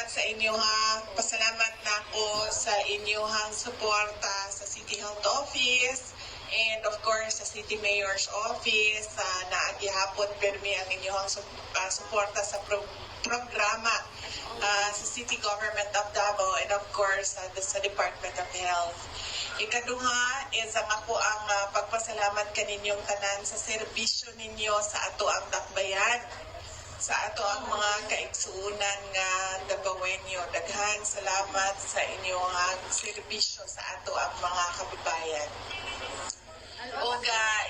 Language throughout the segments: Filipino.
salamat sa inyo ha. Pasalamat na ako sa inyong suporta sa City Health Office and of course sa City Mayor's Office na agihapon permi ang inyong suporta sa programa sa City Government of Davao and of course sa Department of Health. Ikaduha is ang ako ang pagpasalamat kaninyong tanan sa serbisyo ninyo sa ato ang dakbayan, sa ato ang mga kaigsuunan nga Davaoenyo. Daghan salamat sa inyong serbisyo sa ato ang mga kababayan. O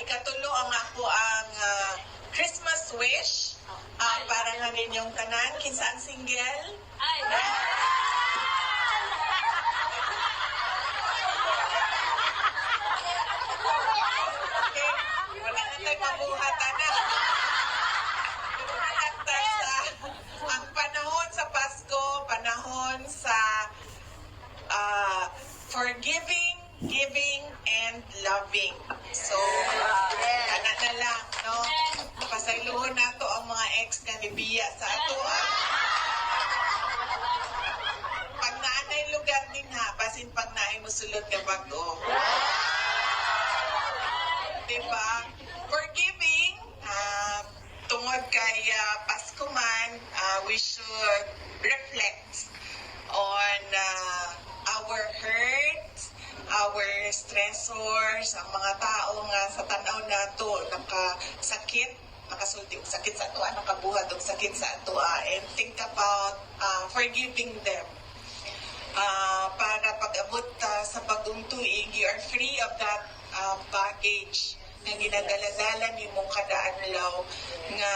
ikatulo ang ako ang Christmas wish para nga ninyong tanan. Kinsa ang single? Wala na tayo mabuhatan na. Ang panahon sa Pasko, panahon sa forgiving, giving, and loving. So, kanan na lang, no? Pasayloon na to ang mga ex nga nibiya sa ato. Pag naanay lugar din ha, basin pag naay musulod ka bago. Diba? Forgiving, tungod kay Pasko man, we should reflect on our hurts, our stressors, ang mga tao nga sa tanaw nato nakasakit, nakasulti og sakit sa atua, nakabuhat og sakit sa atua, and think about forgiving them. Para pag-abot sa bagong tuig, you are free of that baggage na ginadala-dala ni mong kada adlaw nga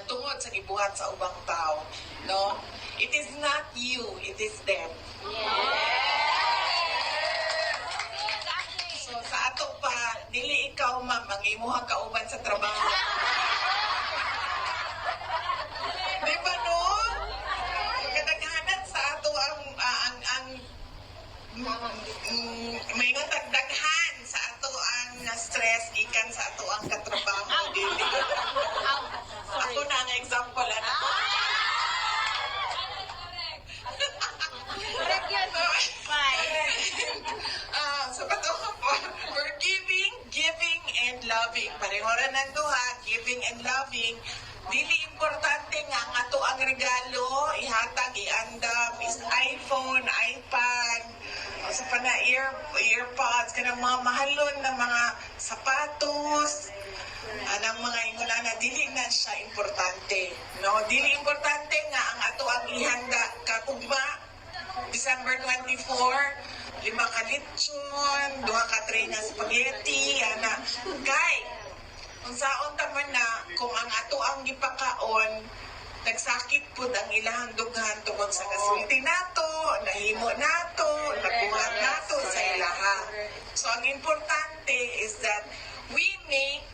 tungod sa gibuhat sa ubang tao, no? It is not you, it is them. So sa ato pa, dili ikaw ma'am ang imuhang kauban sa trabaho. Di ba no? Kadaghanan sa ato ang may daghan sa ato ang stress ikan sa ato ang katrabaho dili. Ako na ang example ana. So bato po, forgiving, giving, and loving. Pareho rin ang duha, giving and loving. Dili importante nga ang ato ang regalo, ihatag, iandam, is iPhone, iPad, sa pana earpods, kanang mga mahalon na mga sapatos, ng mga ingulana, dili na siya importante. No? Dili importante nga ang ato ang ihanda katugma, December 24, 5 ka lechon, 2 ka tray na spaghetti, ana. Kay, kung saon taman na, kung ang ato ang gipakaon, nagsakit po ang ilahang dughan tungod sa kasulti nato, nahimo nato, nabuhat nato sa ilaha. So, ang importante is that we make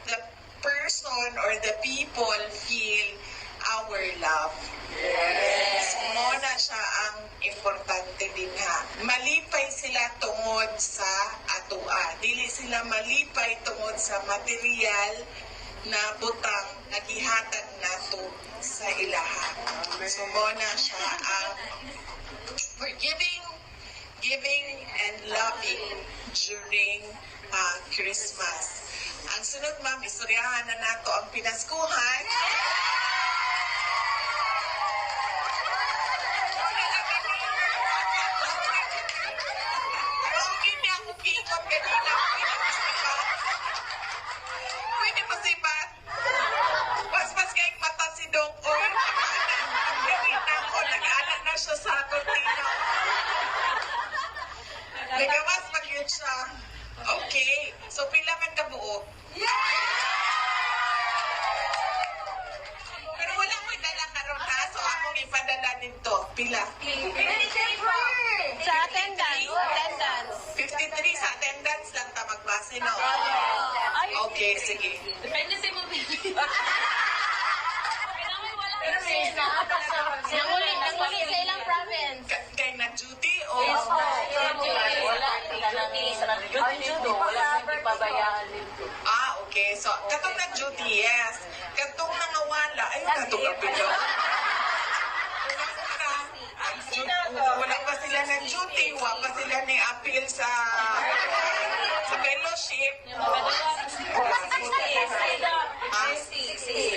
the person or the people feel our love. So, muna siya ang importante din ha. Malipay sila tungod sa atua. Dili sila malipay tungod sa material na butang nagihatag nato sa ilaha. So, muna siya ang forgiving, giving, and loving during Christmas. Ang sunod, ma'am, istoryahan na nato ang Pinaskuhan. Okay na ako kiikot kanina. Pwede pasipat. Mas kayong mata si Dong Oy. Ang ganita ko, nag-aalan na siya sa kortina. Nagawas mag-yun siya. Okay. So, pila man ka buo? Pero wala mo dala karon ha. So, akong ipadala nito. Pila? Sa attendance. 53 sa attendance lang ta magbase, no? Okay, sige. Depende sa mo. Nanguli sa ilang province. Kay nag-duty o? Yes, po. Okay. So, katong nag-duty, yes. Katong nangawala, ay katong kapila. sila ng duty, wa pa sila ni appeal sa fellowship.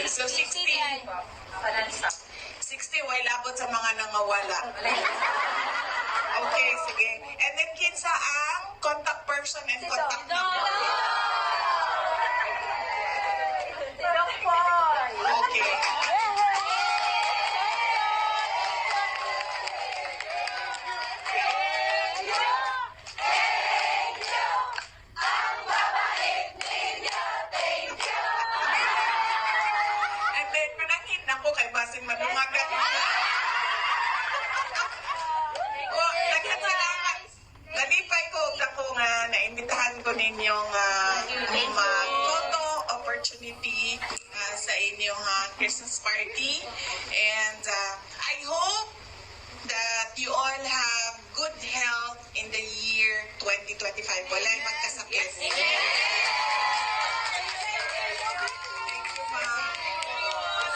So 60, way labot sa mga nangawala. Okay, sige. And then kinsa ang contact person and contact number? Okay. And then manangin ako kay basin madungagan. Oh, nagkasalamat. Nalipay ko ako nga naimbitahan ko ninyong mag-photo opportunity sa inyong Christmas party. And I hope that you all have good health in the year 2025. Walay magkasakit.